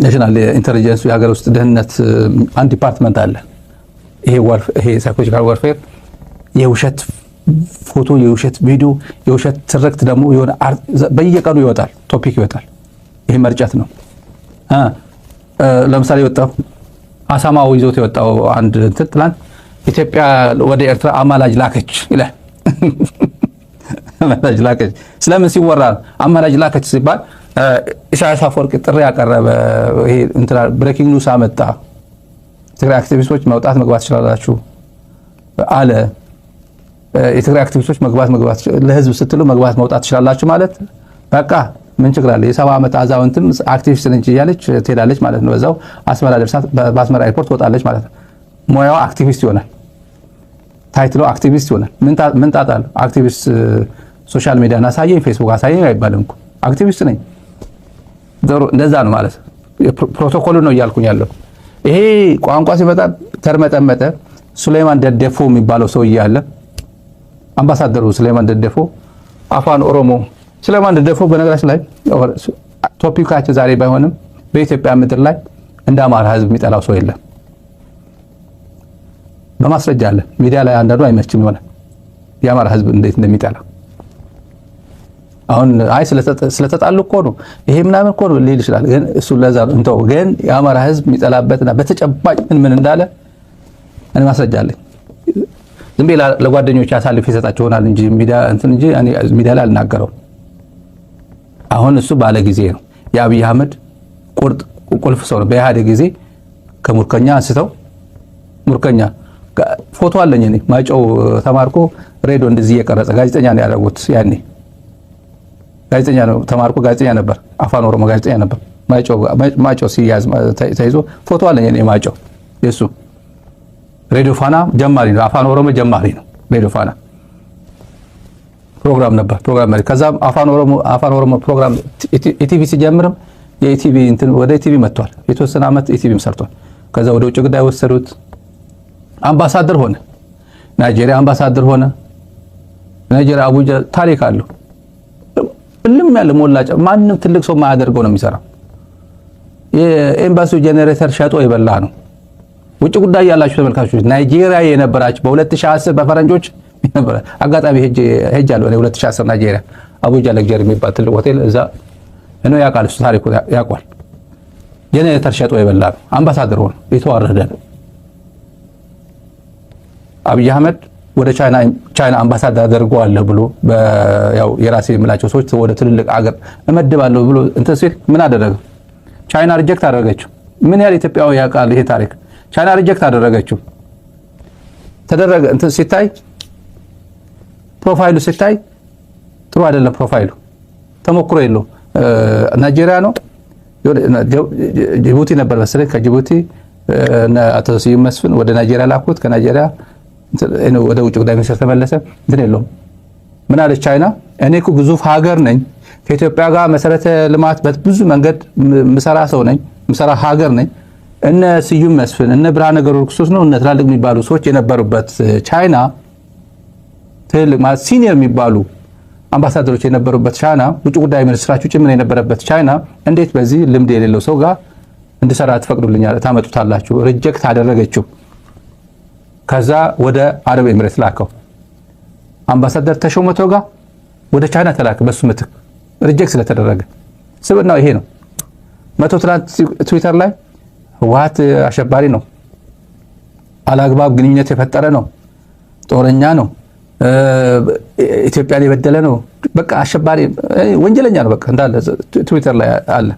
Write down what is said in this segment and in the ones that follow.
ናሽናል ኢንተለጀንስ የሀገር ውስጥ ደህንነት አንድ ዲፓርትመንት አለ። ይሄ ሳይኮሎጂካል ዋርፌር የውሸት ፎቶ፣ የውሸት ቪዲዮ፣ የውሸት ትርክት ደግሞ የሆነ በየቀኑ ይወጣል፣ ቶፒክ ይወጣል። ይሄ መርጨት ነው። ለምሳሌ የወጣው አሳማው ይዞት የወጣው አንድ እንትን ትላንት ኢትዮጵያ ወደ ኤርትራ አማላጅ ላከች ይላል። አማላጅ ላከች ስለምን ሲወራ አማላጅ ላከች ሲባል ኢሳያስ አፈወርቂ ጥሪ ያቀረበ ይሄ እንትና ብሬኪንግ ኒውስ አመጣ። ትግራይ አክቲቪስቶች መውጣት መግባት ይችላልላችሁ አለ። የትግራይ አክቲቪስቶች መግባት ለህዝብ ስትሉ መግባት መውጣት ይችላልላችሁ ማለት በቃ ምን ችግር አለ? የ70 ዓመት አዛውንትም አክቲቪስት ነኝ እያለች ትሄዳለች ማለት ነው። በዛው አስመራ ደርሳ በአስመራ ኤርፖርት ትወጣለች ማለት ነው። ሙያዋ አክቲቪስት ይሆናል፣ ታይትሎ አክቲቪስት ይሆናል። ምን ጣጣ አለው? አክቲቪስት ሶሻል ሚዲያን አሳየኝ ፌስቡክ አሳየኝ አይባልም እኮ አክቲቪስት ነኝ። እንደዛ ነው ማለት ፕሮቶኮሉ ነው እያልኩኝ ያለው። ይሄ ቋንቋ ሲመጣ ተርመጠመጠ። ሱሌማን ደደፎ የሚባለው ሰውዬ አለ፣ አምባሳደሩ ሱሌማን ደደፎ አፋን ኦሮሞ። ሱሌማን ደደፎ በነገራችን ላይ ቶፒካችን ዛሬ ባይሆንም በኢትዮጵያ ምድር ላይ እንደ አማራ ህዝብ የሚጠላው ሰው የለም። በማስረጃ አለ። ሚዲያ ላይ አንዳንዱ አይመችም ይሆናል የአማራ ህዝብ እንዴት እንደሚጠላ። አሁን አይ ስለተጣሉ እኮ ነው ይሄ ምናምን እኮ ነው ሊል ይችላል። ግን እሱ ለዛ እንተው። ግን የአማራ ህዝብ የሚጠላበትና በተጨባጭ ምን እንዳለ እኔ ማስረጃ አለኝ። ዝም ብዬ ለጓደኞች አሳልፍ ይሰጣቸው ይሆናል እንጂ ሚዲያ ላይ አልናገረውም። አሁን እሱ ባለ ጊዜ ነው። የአብይ አህመድ ቁልፍ ሰው ነው። በኢህአዴግ ጊዜ ከሙርከኛ አንስተው ሙርከኛ ፎቶ አለኝ እኔ ማይጨው ተማርኮ ሬዲዮ እንደዚህ እየቀረጸ ጋዜጠኛ ነው ያደረጉት። ያኔ ጋዜጠኛ ነው ተማርኮ ጋዜጠኛ ነበር። አፋን ኦሮሞ ጋዜጠኛ ነበር። ማይጨው ሲያዝ ተይዞ ፎቶ አለኝ እኔ ማይጨው የሱ ሬዲዮ ፋና ጀማሪ ነው። አፋን ኦሮሞ ጀማሪ ነው። ሬዲዮ ፋና ፕሮግራም ነበር መሪ። ከዛም አፋን ኦሮሞ ፕሮግራም ኢቲቪ ሲጀምርም የኢቲቪ እንትን ወደ ኢቲቪ መጥቷል። የተወሰነ ዓመት ኢቲቪም ሰርቷል። ከዛ ወደ ውጭ ጉዳይ ወሰዱት። አምባሳደር ሆነ። ናይጄሪያ አምባሳደር ሆነ። ናይጄሪያ አቡጃ ታሪክ አለው። ሁሉም ያለ ሞላጫ ማንም ትልቅ ሰው ማያደርገው ነው የሚሰራው። የኤምባሲው ጄኔሬተር ሸጦ የበላ ነው። ውጭ ጉዳይ ያላችሁ ተመልካቾች ናይጄሪያ የነበራችሁ በ2010 በፈረንጆች ነበር። አጋጣሚ ሄጃለሁ እኔ 2010 ናይጄሪያ አቡጃ ለግጀሪ የሚባል ትልቅ ሆቴል እዛ እኔ ያውቃል እሱ ታሪኩ ያውቃል። ጄኔሬተር ሸጦ የበላ ነው። አምባሳደር ሆነ። የተዋረደ ነው። አብይ አህመድ ወደ ቻይና አምባሳደር አደርገዋለሁ ብሎ ያው የራሴ የምላቸው ሰዎች ወደ ትልልቅ አገር እመድባለሁ ብሎ እንትን ሲል ምን አደረገ? ቻይና ሪጀክት አደረገችው። ምን ያህል ኢትዮጵያው ያውቃል ይሄ ታሪክ። ቻይና ሪጀክት አደረገችው። ተደረገ እንትን ሲታይ ፕሮፋይሉ ሲታይ ጥሩ አይደለም። ፕሮፋይሉ ተሞክሮ የለው። ናይጄሪያ ነው ጅቡቲ ነበር መሰለኝ። ከጅቡቲ አቶ ስዩም መስፍን ወደ ናይጄሪያ ላኩት። ከናይጄሪያ ወደ ውጭ ጉዳይ ሚኒስትር ተመለሰ። እንትን የለውም። ምን አለች ቻይና? እኔ እኮ ግዙፍ ሀገር ነኝ፣ ከኢትዮጵያ ጋር መሰረተ ልማት በብዙ መንገድ ምሰራ ሰው ነኝ፣ ምሰራ ሀገር ነኝ። እነ ስዩም መስፍን እነ ብርሃነ ገብረክርስቶስ ነው እነ ትላልቅ የሚባሉ ሰዎች የነበሩበት ቻይና፣ ትልቅ ማለት ሲኒየር የሚባሉ አምባሳደሮች የነበሩበት ቻይና፣ ውጭ ጉዳይ ሚኒስትራቸው ጭምር የነበረበት ቻይና እንዴት በዚህ ልምድ የሌለው ሰው ጋር እንድሰራ ትፈቅዱልኛል ታመጡታላችሁ? ሪጀክት አደረገችው። ከዛ ወደ አረብ ኤምሬት ላከው። አምባሳደር ተሾመ ቶጋ ወደ ቻይና ተላከ። በሱ ምትክ ሪጀክት ስለተደረገ ስብናው ይሄ ነው። መቶ ትናንት ትዊተር ላይ ህወሓት አሸባሪ ነው፣ አላግባብ ግንኙነት የፈጠረ ነው፣ ጦረኛ ነው፣ ኢትዮጵያን የበደለ ነው፣ በቃ አሸባሪ ወንጀለኛ ነው፣ በቃ እንዳለ ትዊተር ላይ አለ።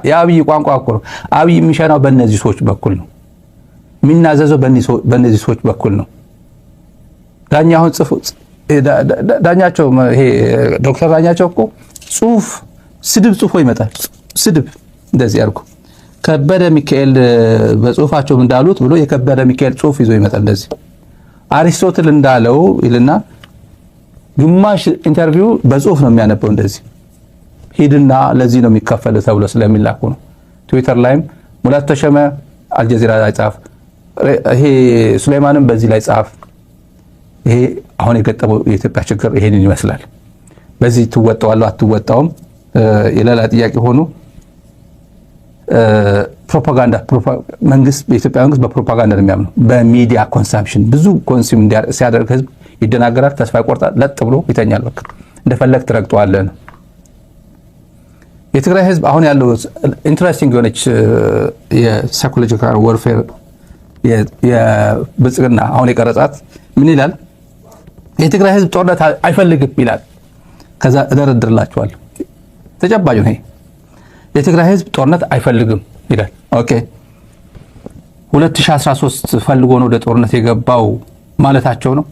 የአብይ ቋንቋ እኮ ነው። አብይ የሚሸናው በእነዚህ ሰዎች በኩል ነው፣ የሚናዘዘው በእነዚህ ሰዎች በኩል ነው። ዳኛውን ዳኛቸው ይሄ ዶክተር ዳኛቸው እኮ ጽሁፍ ስድብ ጽፎ ይመጣል። ስድብ እንደዚህ አድርጎ ከበደ ሚካኤል በጽሁፋቸው እንዳሉት ብሎ የከበደ ሚካኤል ጽሁፍ ይዞ ይመጣል። እንደዚህ አሪስቶትል እንዳለው ይልና ግማሽ ኢንተርቪው በጽሁፍ ነው የሚያነበው። እንደዚህ ሂድና ለዚህ ነው የሚከፈል ተብሎ ስለሚላኩ ነው። ትዊተር ላይም ሙላቱ ተሸመ አልጀዚራ ላይ ጻፍ፣ ይሄ ሱሌማንም በዚህ ላይ ጻፍ። ይሄ አሁን የገጠመው የኢትዮጵያ ችግር ይሄንን ይመስላል። በዚህ ትወጣዋለህ አትወጣውም የሌላ ጥያቄ ሆኖ ፕሮፓጋንዳ መንግስት በኢትዮጵያ መንግስት በፕሮፓጋንዳ ነው የሚያምነው። በሚዲያ ኮንሳምፕሽን ብዙ ኮንሱም ሲያደርግ ህዝብ ይደናገራል፣ ተስፋ ይቆርጣል፣ ለጥ ብሎ ይተኛል። በቃ እንደፈለግ ትረግጠዋለህ ነው። የትግራይ ህዝብ አሁን ያለው ኢንትረስቲንግ የሆነች የሳይኮሎጂካል ወርፌር የብልጽግና አሁን የቀረጻት ምን ይላል? የትግራይ ህዝብ ጦርነት አይፈልግም ይላል። ከዛ እደረድርላችኋለሁ። ተጨባጭ ነው ይሄ። የትግራይ ህዝብ ጦርነት አይፈልግም ይላል። ኦኬ 2013 ፈልጎ ነው ወደ ጦርነት የገባው ማለታቸው ነው።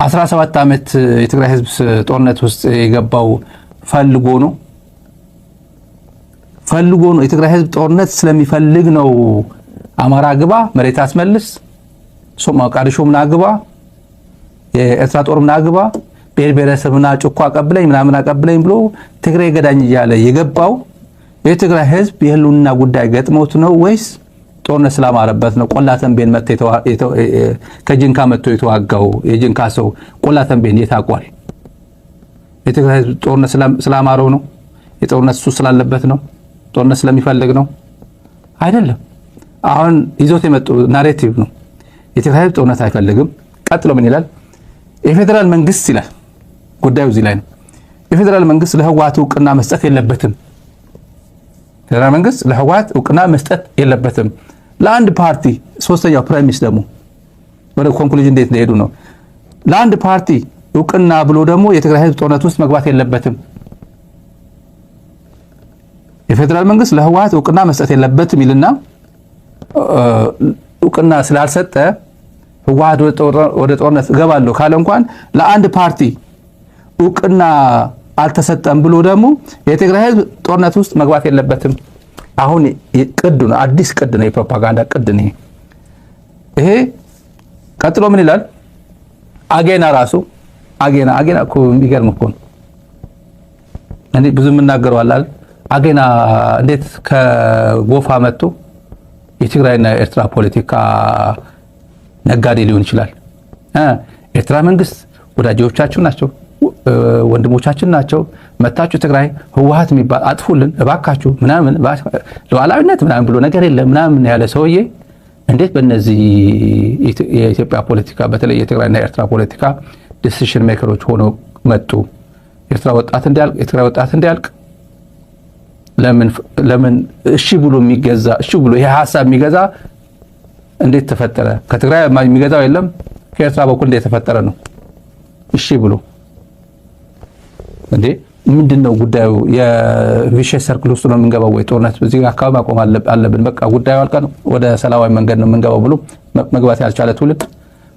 17 ዓመት የትግራይ ህዝብ ጦርነት ውስጥ የገባው ፈልጎ ነው። የትግራይ ህዝብ ጦርነት ስለሚፈልግ ነው። አማራ ግባ፣ መሬት አስመልስ፣ ሞቃዲሾ ምና ግባ፣ የኤርትራ ጦር ምና ግባ፣ ብሔር ብሔረሰብና ጭኮ አቀብለኝ ምናምን አቀብለኝ ብሎ ትግራይ ገዳኝ እያለ የገባው የትግራይ ህዝብ የህልውና ጉዳይ ገጥሞት ነው ወይስ ጦርነት ስላማረበት ነው? ቆላ ተንቤን ከጅንካ መጥቶ የተዋጋው የጅንካ ሰው ቆላ ተንቤን የታቋል? የትግራይ ህዝብ ጦርነት ስላማረው ነው? የጦርነት ሱስ ስላለበት ነው? ጦርነት ስለሚፈልግ ነው? አይደለም። አሁን ይዞት የመጡ ናሬቲቭ ነው። የትግራይ ህዝብ ጦርነት አይፈልግም። ቀጥሎ ምን ይላል? የፌዴራል መንግስት ይላል። ጉዳዩ እዚህ ላይ ነው። የፌዴራል መንግስት ለህወሓት እውቅና መስጠት የለበትም። ፌዴራል መንግስት ለህወሓት እውቅና መስጠት የለበትም። ለአንድ ፓርቲ ሶስተኛው ፕሬሚስ ደግሞ ወደ ኮንክሉዥን እንዴት እንደሄዱ ነው። ለአንድ ፓርቲ እውቅና ብሎ ደግሞ የትግራይ ህዝብ ጦርነት ውስጥ መግባት የለበትም። የፌዴራል መንግስት ለህወሓት እውቅና መስጠት የለበትም ይልና እውቅና ስላልሰጠ ህወሓት ወደ ጦርነት እገባለሁ ካለ እንኳን ለአንድ ፓርቲ እውቅና አልተሰጠም ብሎ ደግሞ የትግራይ ህዝብ ጦርነት ውስጥ መግባት የለበትም። አሁን ቅድ ነው፣ አዲስ ቅድ ነው፣ የፕሮፓጋንዳ ቅድ ነው ይሄ። ቀጥሎ ምን ይላል? አጌና ራሱ አጌና እኮ የሚገርም እኮ ነው። እኔ ብዙ የምናገረው አላል። አጌና እንዴት ከጎፋ መጥቶ የትግራይና የኤርትራ ፖለቲካ ነጋዴ ሊሆን ይችላል? ኤርትራ መንግስት ወዳጆቻችሁ ናቸው፣ ወንድሞቻችን ናቸው። መታችሁ ትግራይ ህወሓት የሚባል አጥፉልን እባካችሁ ምናምን ሉዓላዊነት ምናምን ብሎ ነገር የለም ምናምን ያለ ሰውዬ እንዴት በእነዚህ የኢትዮጵያ ፖለቲካ በተለይ የትግራይና የኤርትራ ፖለቲካ ዲሲሽን ሜከሮች ሆኖ መጡ? የኤርትራ ወጣት እንዲያልቅ፣ የትግራይ ወጣት እንዲያልቅ ለምን እሺ ብሎ የሚገዛ እሺ ብሎ ይሄ ሐሳብ የሚገዛ እንዴት ተፈጠረ? ከትግራይ የሚገዛው የለም፣ ከኤርትራ በኩል እንዴት ተፈጠረ ነው? እሺ ብሎ እንዴ ምንድነው ጉዳዩ? የቪሸስ ሰርክል ውስጥ ነው የምንገባው ወይ? ጦርነት በዚህ አካባቢ ማቆም አለብን፣ በቃ ጉዳዩ አልቀን ወደ ሰላማዊ መንገድ ነው የምንገባው ብሎ መግባት ያልቻለ ትውልድ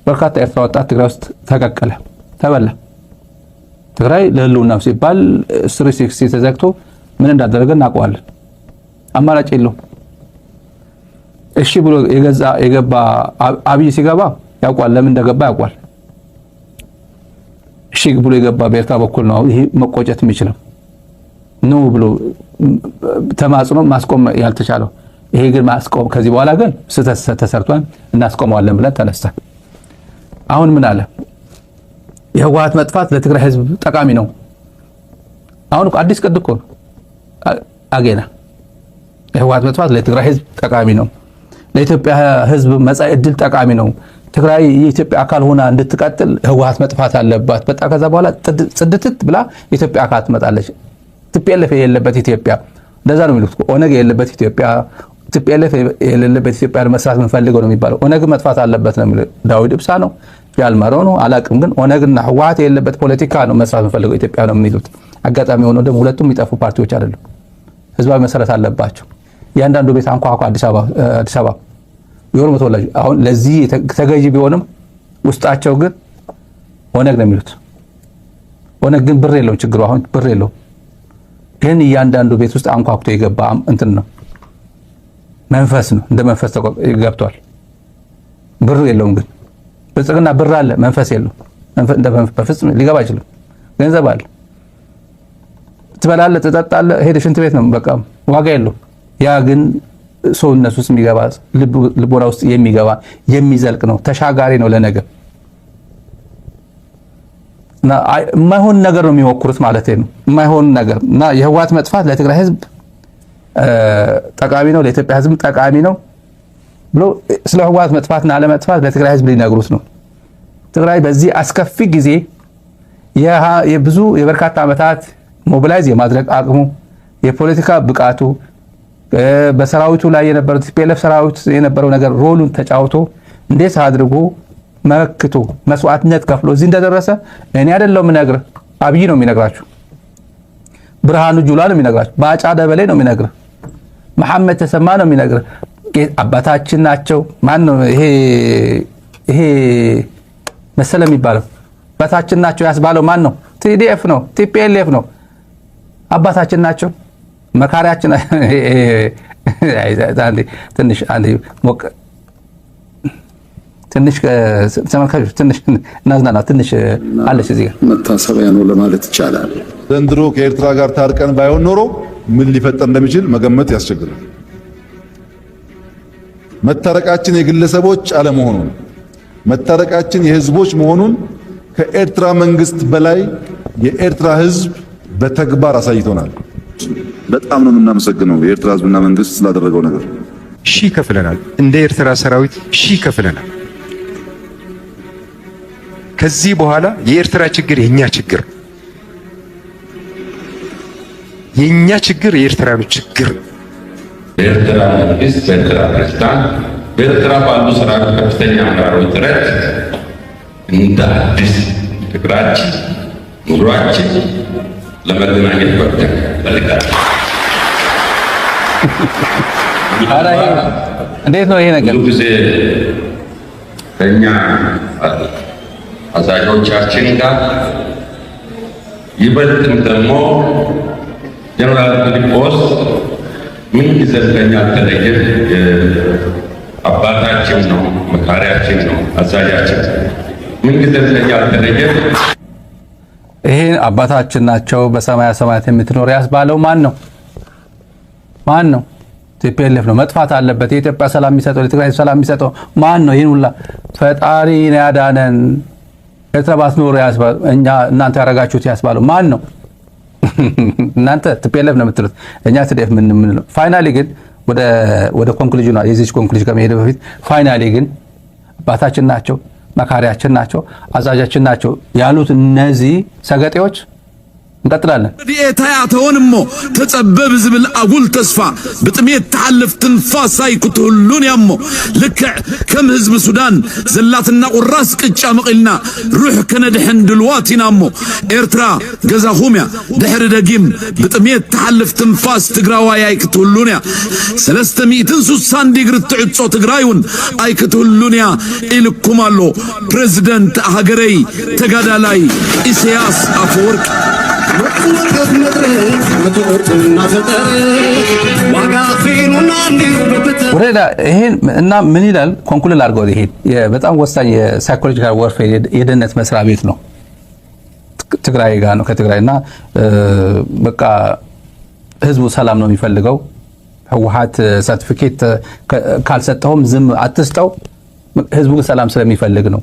በርካታ ኤርትራ ወጣት ትግራይ ውስጥ ተቀቀለ፣ ተበላ። ትግራይ ለህልውናው ሲባል 360 ተዘግቶ ምን እንዳደረገ እናውቀዋለን። አማራጭ የለውም። እሺ ብሎ የገባ አብይ ሲገባ ያውቋል፣ ለምን እንደገባ ያውቋል። እሺ ብሎ የገባ በኤርትራ በኩል ነው ይሄ መቆጨት የሚችለው ነው ብሎ ተማጽኖ ማስቆም ያልተቻለው። ይሄ ግን ማስቆም ከዚህ በኋላ ግን ስህተት ተሰርቷል እናስቆመዋለን ብለን ተነሳ። አሁን ምን አለ? የህወሓት መጥፋት ለትግራይ ህዝብ ጠቃሚ ነው። አሁን አዲስ ቅድ እኮ አጌና የህወሓት መጥፋት ለትግራይ ህዝብ ጠቃሚ ነው፣ ለኢትዮጵያ ህዝብ መጻኢ ዕድል ጠቃሚ ነው። ትግራይ የኢትዮጵያ አካል ሆና እንድትቀጥል ህወሓት መጥፋት አለባት። በጣም ከዛ በኋላ ጽድትት ብላ የኢትዮጵያ አካል ትመጣለች። ቲፒኤልኤፍ የሌለበት ኢትዮጵያ እንደዛ ነው የሚሉት። ኦነግ የሌለበት ኢትዮጵያ፣ ቲፒኤልኤፍ የሌለበት ኢትዮጵያ መስራት የምንፈልገው ነው የሚባለው። ኦነግ መጥፋት አለበት ነው የሚለው ዳዊት ኢብሳ ነው ያልመረው ነው አላቅም። ግን ኦነግና ህወሓት የሌለበት ፖለቲካ ነው መስራት የምንፈልገው ኢትዮጵያ ነው የሚሉት። አጋጣሚ ሆኖ ደግሞ ሁለቱም የሚጠፉ ፓርቲዎች አይደሉም። ህዝባዊ መሰረት አለባቸው። ያንዳንዱ ቤት አንኳኳ አዲስ አበባ የኦሮሞ ተወላጅ አሁን ለዚህ ተገዢ ቢሆንም ውስጣቸው ግን ኦነግ ነው የሚሉት። ኦነግ ግን ብር የለውም። ችግሩ አሁን ብር የለውም። ግን እያንዳንዱ ቤት ውስጥ አንኳኩቶ የገባ እንትን ነው፣ መንፈስ ነው። እንደ መንፈስ ገብቷል። ብር የለውም። ግን ብልጽግና ብር አለ፣ መንፈስ የለውም። በፍጹም ሊገባ አይችልም። ገንዘብ አለ፣ ትበላለህ፣ ትጠጣለህ፣ ሄደህ ሽንት ቤት ነው፣ በቃ ዋጋ የለውም። ያ ግን ሰውነት ውስጥ የሚገባ ልቦና ውስጥ የሚገባ የሚዘልቅ ነው፣ ተሻጋሪ ነው ለነገ እና የማይሆን ነገር ነው የሚሞክሩት ማለት ነው። የማይሆን ነገር እና የህወሓት መጥፋት ለትግራይ ህዝብ ጠቃሚ ነው፣ ለኢትዮጵያ ህዝብ ጠቃሚ ነው ብሎ ስለ ህወሓት መጥፋትና አለመጥፋት ለትግራይ ህዝብ ሊነግሩት ነው። ትግራይ በዚህ አስከፊ ጊዜ የብዙ የበርካታ ዓመታት ሞቢላይዝ የማድረግ አቅሙ፣ የፖለቲካ ብቃቱ፣ በሰራዊቱ ላይ የነበረው ቲፒኤልኤፍ ሰራዊት የነበረው ነገር ሮሉን ተጫውቶ እንዴት አድርጎ መክቶ መስዋዕትነት ከፍሎ እዚህ እንደደረሰ እኔ አይደለም የምነግርህ፣ አብይ ነው የሚነግራችሁ፣ ብርሃኑ ጁላ ነው የሚነግራችሁ፣ ባጫ ደበሌ ነው የሚነግርህ፣ መሐመድ ተሰማ ነው የሚነግርህ። አባታችን ናቸው። ማን ነው ይሄ መሰለ የሚባለው? አባታችን ናቸው ያስባለው ማን ነው? ቲዲኤፍ ነው፣ ቲፒኤልኤፍ ነው። አባታችን ናቸው፣ መካሪያችን። ትንሽ ተመልካቾች ትንሽ እናዝናና። ትንሽ አለች እዚህ ጋር መታሰቢያ ነው ለማለት ይቻላል። ዘንድሮ ከኤርትራ ጋር ታርቀን ባይሆን ኖሮ ምን ሊፈጠር እንደሚችል መገመት ያስቸግራል። መታረቃችን የግለሰቦች አለመሆኑን፣ መታረቃችን የህዝቦች መሆኑን ከኤርትራ መንግስት በላይ የኤርትራ ህዝብ በተግባር አሳይቶናል። በጣም ነው የምናመሰግነው የኤርትራ ህዝብና መንግስት ስላደረገው ነገር። ሺህ ከፍለናል። እንደ ኤርትራ ሰራዊት ሺህ ከፍለናል። ከዚህ በኋላ የኤርትራ ችግር የኛ ችግር፣ የኛ ችግር የኤርትራኖች ችግር። በኤርትራ መንግስት፣ በኤርትራ ፕሬዝዳንት፣ በኤርትራ ባሉ ሰራዊት ከፍተኛ አመራሮች ጥረት እንደ አዲስ ፍቅራችን፣ ኑሯችን ለመገናኘት በቅተን ፈልጋለሁ። እንዴት ነው ይሄ ነገር? ብዙ ጊዜ ከኛ አዛዦቻችን ጋር ይበልጥም ደግሞ ጀነራል ፊሊጶስ ምን ጊዜም ከኛ አልተለየም። አባታችን ነው፣ መካሪያችን ነው፣ አዛዣችን ምን ጊዜም ከኛ አልተለየም። ይሄን አባታችን ናቸው በሰማያ ሰማያት የምትኖር ያስባለው ማን ነው? ማን ነው? ቲፒኤልኤፍ ነው። መጥፋት አለበት። የኢትዮጵያ ሰላም የሚሰጠው ለትግራይ ሰላም የሚሰጠው ማን ነው? ይሄን ሁላ ፈጣሪ ነው ያዳነን። ኤርትራ ባትኖር ያስባለው እናንተ ያረጋችሁት ያስባለው ማን ነው? እናንተ ቲፒኤልኤፍ ነው የምትሉት፣ እኛ ቲዲኤፍ ምን ነው? ፋይናሊ ግን ወደ ኮንክሉዥን የዚህ ኮንክሉዥን ከመሄድ በፊት ፋይናሊ ግን አባታችን ናቸው፣ መካሪያችን ናቸው፣ አዛዣችን ናቸው ያሉት እነዚህ ሰገጤዎች እንቀጥላለን። ዲኤታ ያተወንሞ ተጸበብ ዝብል አጉል ተስፋ ብጥሜት ተሐልፍ ትንፋሳይ ክትሁሉን ያሞ ልክዕ ከም ህዝቢ ሱዳን ዘላትና ቁራስ ቅጫ መቂልና ሩሕ ከነድሕን ድልዋት ኢና እሞ ኤርትራ ገዛኹም ያ ድሕሪ ደጊም ብጥሜት ተሐልፍ ትንፋስ ትግራዋይ ክትሁሉን ያ 360 ዲግሪ ትዕጾ ትግራይውን አይ ክትሁሉን ያ ኢልኩም አሎ ፕሬዝደንት ሃገረይ ተጋዳላይ ኢሳያስ አፈወርቂ። ይሄን እና ምን ይላል? ኮንክሉድ አድርገው ይሄ በጣም ወሳኝ የሳይኮሎጂካል ወርፌር የደህንነት መስሪያ ቤት ነው። ትግራይ ጋር ነው ከትግራይ እና በቃ ህዝቡ ሰላም ነው የሚፈልገው። ህወሓት ሰርቲፊኬት ካልሰጠውም ዝም አትስጠው፣ ህዝቡ ሰላም ስለሚፈልግ ነው።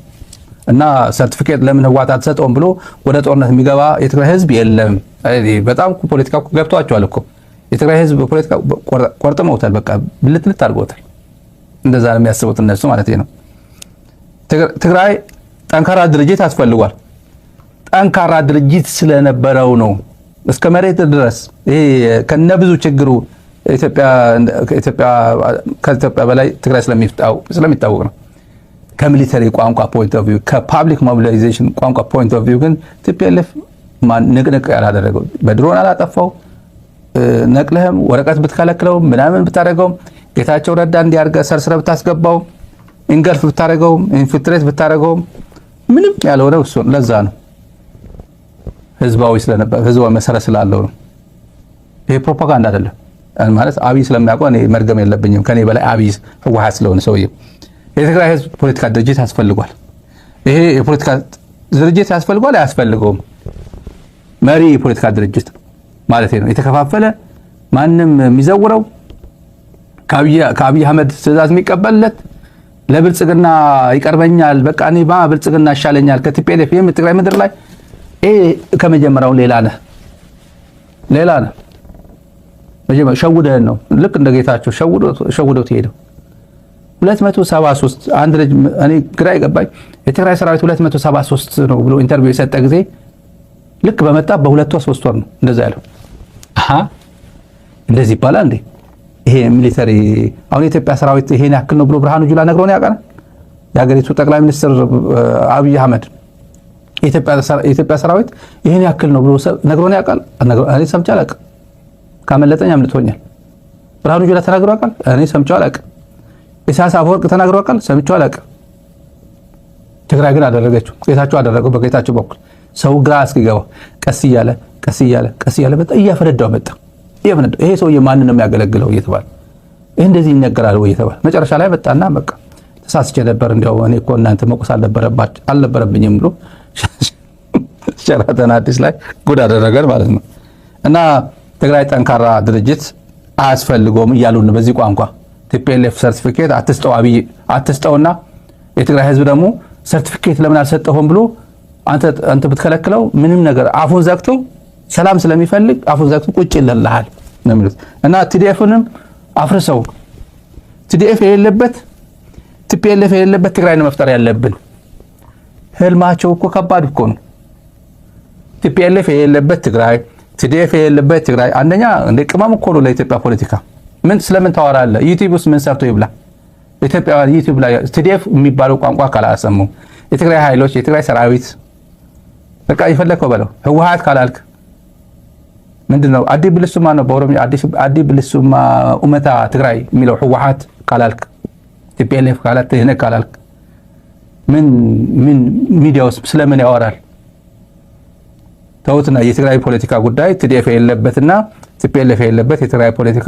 እና ሰርቲፊኬት ለምን ህወሓት አትሰጠውም ብሎ ወደ ጦርነት የሚገባ የትግራይ ህዝብ የለም። በጣም ፖለቲካ ገብቷቸዋል እኮ የትግራይ ህዝብ ፖለቲካ ቆርጥመውታል። በቃ ብልትልት አድርገውታል። እንደዛ ነው የሚያስቡት እነሱ ማለት ነው። ትግራይ ጠንካራ ድርጅት ያስፈልጓል። ጠንካራ ድርጅት ስለነበረው ነው እስከ መሬት ድረስ ይሄ ከነብዙ ችግሩ ከኢትዮጵያ በላይ ትግራይ ስለሚታወቅ ነው። ከሚሊተሪ ቋንቋ ፖይንት ኦፍ ቪው፣ ከፓብሊክ ሞቢላይዜሽን ቋንቋ ፖይንት ኦፍ ቪው ግን ቲፒኤልኤፍ ንቅንቅ ያላደረገው በድሮን አላጠፋው። ነቅለህም ወረቀት ብትከለክለው ምናምን ብታደርገውም ጌታቸው ረዳ እንዲያርገ ሰርስረ ብታስገባው ኢንገልፍ ብታደርገው ኢንፊልትሬት ብታደርገው ምንም ያልሆነው እሱ ለዛ ነው። ህዝባዊ ስለነበር ህዝባዊ መሰረት ስላለው ነው። ይሄ ፕሮፓጋንዳ አይደለም ማለት አብይ ስለሚያውቀው እኔ መርገም የለብኝም ከኔ በላይ አብይ ህወሓት ስለሆነ ሰውዬው። የትግራይ ህዝብ ፖለቲካ ድርጅት ያስፈልጓል። ይሄ የፖለቲካ ድርጅት ያስፈልጓል አያስፈልገውም? መሪ የፖለቲካ ድርጅት ማለት ነው። የተከፋፈለ ማንም የሚዘውረው ከአብይ አህመድ ትዕዛዝ የሚቀበልለት ለብልጽግና ይቀርበኛል፣ በቃ እኔ ብልጽግና ይሻለኛል ከቲፒኤልኤፍ የትግራይ ምድር ላይ ይሄ ከመጀመሪያው ሌላ ነህ። መጀመሪያ ሸውደን ነው ልክ እንደ ጌታቸው ሸውዶት ሄደው 273 አንድ ልጅ እኔ ግራ ይገባኝ የትግራይ ሰራዊት 273 ነው ብሎ ኢንተርቪው የሰጠ ጊዜ ልክ በመጣ በ2 ወር 3 ወር ነው እንደዛ ያለው። እንደዚህ ይባላል እንዴ? ይሄ ሚሊተሪ አሁን የኢትዮጵያ ሰራዊት ይሄን ያክል ነው ብሎ ብርሃኑ ጁላ ነግሮን ያውቃል? የሀገሪቱ ጠቅላይ ሚኒስትር አብይ አህመድ የኢትዮጵያ ሰራዊት ይሄን ያክል ነው ብሎ ነግሮን ያውቃል? እኔ ሰምቼ አላውቅም። ካመለጠኝ አምልጦኛል። ብርሃኑ ጁላ ተናግሮ ያውቃል? እኔ ሰምቼው አላውቅም። ኢሳያስ አፈወርቅ ተናግሮ ያውቃል? ሰምቼው አላውቅም። ትግራይ ግን አደረገችው። ጌታቸው አደረገው። በጌታቸው በኩል ሰው ግራ እስኪገባው ቀስ እያለ በጣም እያፈነዳው መጣ። ይሄ ሰውዬ ማንን ነው የሚያገለግለው እየተባለ ይሄ እንደዚህ ይነገራል ወይ እየተባለ መጨረሻ ላይ መጣና በቃ ተሳስቼ ነበር እንዲያው እኔ እኮ እናንተ መቆስ አልነበረብኝም ብሎ ሸራተን አዲስ ላይ ጉድ አደረገን ማለት ነው። እና ትግራይ ጠንካራ ድርጅት አያስፈልገውም እያሉን በዚህ ቋንቋ ቲፒኤልኤፍ ሰርቲፊኬት አትስጠው አብይ አትስጠውና የትግራይ ህዝብ ደግሞ ሰርቲፊኬት ለምን አልሰጠሁም ብሎ አንተ ብትከለክለው ምንም ነገር አፉን ዘግቶ ሰላም ስለሚፈልግ አፉን ዘግቶ ቁጭ ይልልሃል ነው የሚሉት። እና ቲዲኤፍንም አፍርሰው ቲዲኤፍ የሌለበት ቲፒኤልኤፍ የሌለበት ትግራይ ነው መፍጠር ያለብን። ህልማቸው እኮ ከባድ እኮ ነው። ቲፒኤልኤፍ የሌለበት ትግራይ ቲዲኤፍ የሌለበት ትግራይ አንደኛ እንደ ቅመም እኮ ነው ለኢትዮጵያ ፖለቲካ። ምን ስለምን ታወራለህ? ዩቲዩብ ውስጥ ምን ሰርቶ ይብላ? ኢትዮጵያውያን ዩቲዩብ ላይ ቲዲኤፍ የሚባለው ቋንቋ ካላሰሙ የትግራይ ኃይሎች የትግራይ ሰራዊት በቃ ይፈለከው በለው ህወሓት ካላልክ ምንድነው አዲ ብልሱማ ነው በኦሮሚያ አዲ ብልሱማ ኡመታ ትግራይ የሚለው ህወሓት ካላልክ ቲፒኤልኤፍ ካላልክ ይሄን ካላልክ ምን ሚዲያውስ ስለምን ያወራል? ተውትና የትግራይ ፖለቲካ ጉዳይ ቲዲኤፍ የሌለበትና ቲፒኤልኤፍ የሌለበት የትግራይ ፖለቲካ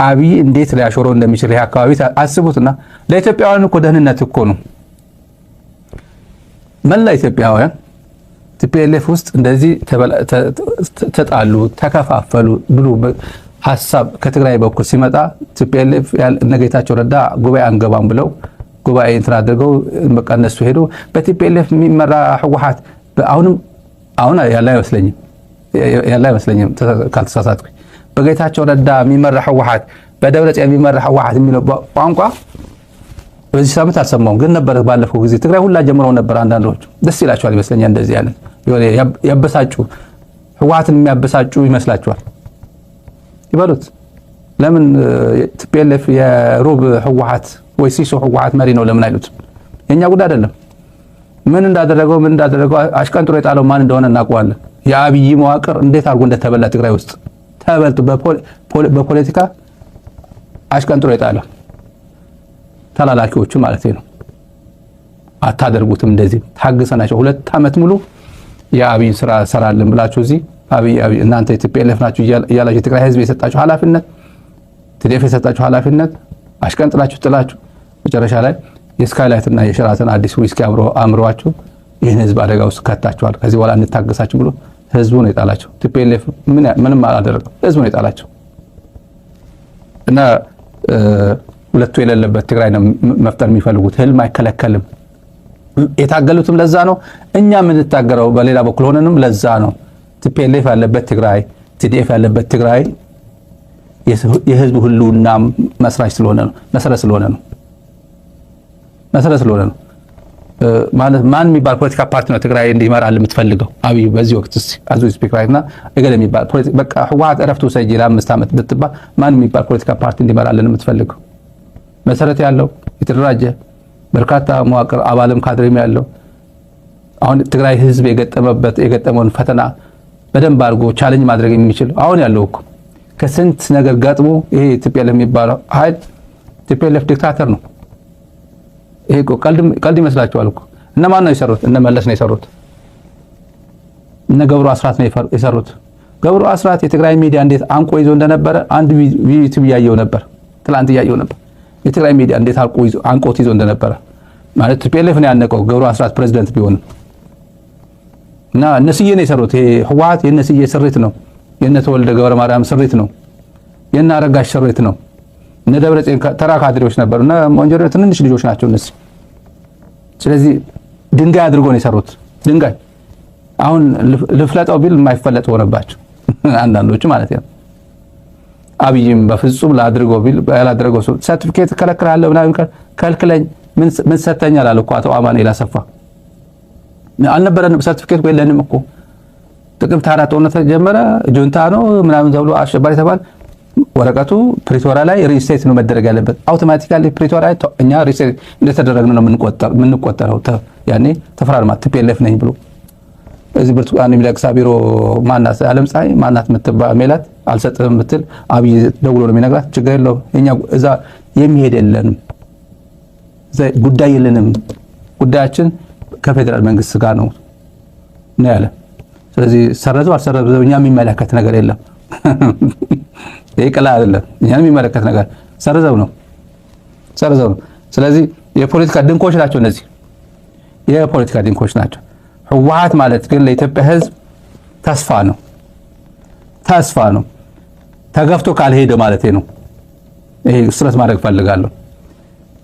አብይ እንዴት ሊያሾረው እንደሚችል ይሄ አካባቢ አስቡትና ለኢትዮጵያውያን እኮ ደህንነት እኮ ነው። መላ ኢትዮጵያውያን ቲፒኤልኤፍ ውስጥ እንደዚህ ተጣሉ ተከፋፈሉ ብሎ ሐሳብ ከትግራይ በኩል ሲመጣ ቲፒኤልኤፍ ጌታቸው ረዳ ጉባኤ አንገባም ብለው ጉባኤ እንትን አድርገው በቃ እነሱ ሄዶ በቲፒኤልኤፍ የሚመራ ህወሓት አሁን ያለ አይመስለኝም ካልተሳሳትኩኝ በጌታቸው ረዳ የሚመራ ህወሓት በደብረጽዮን የሚመራ ህወሓት የሚለው ቋንቋ በዚህ ሳምንት አልሰማሁም፣ ግን ነበር ባለፈው ጊዜ ትግራይ ሁላ ጀምረው ነበር። አንዳንዶቹ ደስ ይላቸዋል ይመስለኛል እንደዚህ አይነት ያበሳጩ ህወሓትን የሚያበሳጩ ይመስላቸዋል። ይበሉት ለምን ቲፒኤልኤፍ የሩብ ህወሓት ወይ ሲሶ ህወሓት መሪ ነው ለምን አይሉት? የኛ ጉዳይ አይደለም። ምን እንዳደረገው አሽቀንጥሮ የጣለው ማን እንደሆነ እናውቀዋለን። የአብይ መዋቅር እንዴት አድርጎ እንደተበላ ትግራይ ውስጥ ተበልቶ በፖለቲካ አሽቀንጥሮ የጣለው ተላላኪዎቹ ማለት ነው። አታደርጉትም እንደዚህ ታግሰናቸው 2 ዓመት ሙሉ የአብይን ስራ ሰራልን ብላችሁ እዚህ አብይ እናንተ ቲፒኤልኤፍ ናችሁ እያላችሁ የትግራይ ህዝብ የሰጣችሁ ኃላፊነት ቲዲኤፍ የሰጣችሁ ኃላፊነት አሽቀንጥላችሁ ጥላችሁ መጨረሻ ላይ የስካይላይት እና የሸራተን አዲስ ዊስኪ አምሯችሁ ይህን ህዝብ አደጋ ውስጥ ከታችኋል። ከዚህ በኋላ እንታገሳችሁ ብሎ ህዝቡን የጣላቸው ቲፒኤልኤፍ ምንም አላደረገም። ህዝቡን የጣላቸው እና ሁለቱ የሌለበት ትግራይ ነው መፍጠር የሚፈልጉት። ህልም አይከለከልም። የታገሉትም ለዛ ነው። እኛ የምንታገረው በሌላ በኩል ሆነንም ለዛ ነው። ቲፒኤልኤፍ ያለበት ትግራይ ቲዲኤፍ ያለበት ትግራይ የህዝቡ ህልውና መሰረት ስለሆነ ነው። ማለት ማን የሚባል ፖለቲካ ፓርቲ ነው ትግራይ እንዲመራል የምትፈልገው? አብይ በዚህ ወቅት አዙ ስፒክ ራይትና እገሌ የሚባል ፖለቲካ በቃ ህወሓት እረፍቱ ሰጂ ለ5 ዓመት ብትባል ማን የሚባል ፖለቲካ ፓርቲ እንዲመራልን የምትፈልገው? መሰረት ያለው የተደራጀ በርካታ መዋቅር አባልም ካድሬም ያለው አሁን ትግራይ ህዝብ የገጠመውን ፈተና በደንብ አድርጎ ቻሌንጅ ማድረግ የሚችል አሁን ያለው እኮ ከስንት ነገር ገጥሞ ይሄ ቲፒኤልኤፍ የሚባለው ኃይል ቲፒኤልኤፍ ዲክታተር ነው። ይሄ እኮ ቀልድ ይመስላችኋል እኮ። እነማን ነው የሰሩት? እነ መለስ ነው የሰሩት። እነ ገብሩ አስራት ነው የሰሩት። ገብሩ አስራት የትግራይ ሚዲያ እንዴት አንቆ ይዞ እንደነበረ አንድ ዩቲዩብ ያየው ነበር፣ ትላንት ያየው ነበር። የትግራይ ሚዲያ እንዴት አንቆት ይዞ እንደነበረ ማለት ቲፒኤልኤፍ ነው ያነቀው ገብሩ አስራት ፕሬዝዳንት ቢሆንም እና እነስዬ ነው የሰሩት። ይሄ ህወሓት የነስዬ ስሪት ነው፣ የነ ተወልደ ገብረ ማርያም ስሪት ነው፣ የነ አረጋሽ ስሪት ነው። እነ ደብረጽዮን ተራ ካድሬዎች ነበሩ እና ሞንጆሪ ትንንሽ ልጆች ናቸው እነሱ። ስለዚህ ድንጋይ አድርጎ ነው የሰሩት። ድንጋይ አሁን ልፍለጠው ቢል የማይፈለጥ ሆነባቸው አንዳንዶቹ ማለት ነው። አብይም በፍጹም ላድርገው ቢል ያላደረገው ሰርቲፊኬት ከለክላለሁ ምናምን ከልክለኝ ምን ሰተኛል አለ እኮ አቶ አማኑኤል አሰፋ። አልነበረንም ሰርቲፊኬት የለንም እኮ ጥቅምት 4 ጦርነት ተጀመረ ጁንታ ነው ምናምን ተብሎ አሸባሪ ተባል። ወረቀቱ ፕሪቶሪያ ላይ ሪሴት ነው መደረግ ያለበት። አውቶማቲካሊ ፕሪቶሪያ እኛ ሪሴት እንደተደረግን ነው የምንቆጠረው። ያኔ ተፈራርማ ቲፒኤልኤፍ ነኝ ብሎ እዚህ ብርቱካን የሚለቅሳ ቢሮ ማናት ዓለም ፀሐይ ማናት የምትባል ሜላት አልሰጥም ብትል አብይ ደውሎ ነው የሚነግራት። ችግር የለውም እኛ እዛ የሚሄድ የለንም፣ ጉዳይ የለንም፣ ጉዳያችን ከፌደራል መንግስት ጋር ነው ያለ። ስለዚህ ሰረዘው አልሰረዘው እኛ የሚመለከት ነገር የለም። ይሄ ቀላል አይደለም። እኛ የሚመለከት ነገር ሰረዘው ነው። ስለዚህ የፖለቲካ ድንኮች ናቸው እነዚህ የፖለቲካ ድንኮች ናቸው። ህወሓት ማለት ግን ለኢትዮጵያ ህዝብ ተስፋ ነው። ተገፍቶ ካልሄደ ማለት ነው። ይሄ ስትረስ ማድረግ ፈልጋለሁ።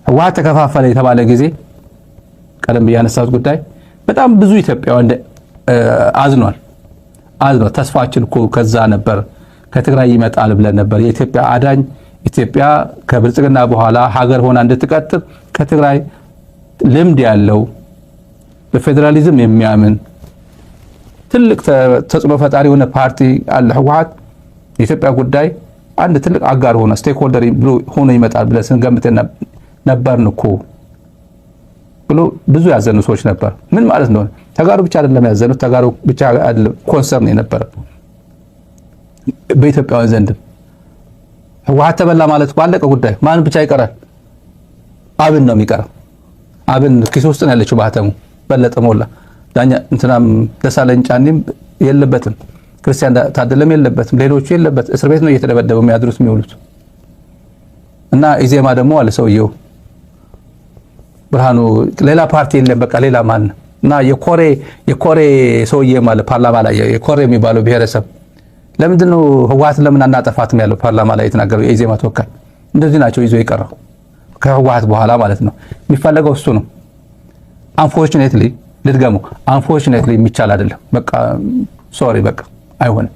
ህወሓት ተከፋፈለ የተባለ ጊዜ ቀደም ብያነሳሁት ጉዳይ በጣም ብዙ ኢትዮጵያውያን አዝኗል። ተስፋችን እኮ ከዛ ነበር፣ ከትግራይ ይመጣል ብለን ነበር። የኢትዮጵያ አዳኝ ኢትዮጵያ ከብልጽግና በኋላ ሀገር ሆና እንድትቀጥል ከትግራይ ልምድ ያለው በፌደራሊዝም የሚያምን ትልቅ ተጽዕኖ ፈጣሪ የሆነ ፓርቲ አለ ህወሓት። የኢትዮጵያ ጉዳይ አንድ ትልቅ አጋር ሆነ ስቴክሆልደር ሆኖ ይመጣል ብለን ስንገምት ነበርን እኮ ብሎ ብዙ ያዘኑ ሰዎች ነበር። ምን ማለት ነው? ተጋሩ ብቻ አይደለም ያዘኑት፣ ተጋሩ ብቻ አይደለም ኮንሰርን የነበረ በኢትዮጵያውያን ዘንድ ህወሓት ተበላ ማለት ባለቀ ጉዳይ ማን ብቻ ይቀራል? አብን ነው የሚቀረው። አብን ኪስ ውስጥ ነው ያለችው ማህተሙ። በለጠ ሞላ ዳኛ እንትናም ደሳለኝ ጫኔም የለበትም፣ ክርስቲያን ታደለም የለበትም፣ ሌሎቹ የለበት። እስር ቤት ነው እየተደበደቡ የሚያድሩት የሚውሉት። እና ኢዜማ ደግሞ አለ ሰውየው ብርሃኑ ሌላ ፓርቲ የለም በቃ ሌላ ማን እና የኮሬ ሰውዬ ማለት ፓርላማ ላይ የኮሬ የሚባለው ብሔረሰብ ለምንድን ነው ህወሓት ለምን አናጠፋትም ያለው ፓርላማ ላይ የተናገረው የኢዜማ ተወካይ። እንደዚህ ናቸው ይዞ የቀረው ከህወሓት በኋላ ማለት ነው። የሚፈለገው እሱ ነው። አንፎርቹኔትሊ ልድገመው፣ አንፎርቹኔትሊ የሚቻል አይደለም። በቃ ሶሪ በቃ አይሆንም።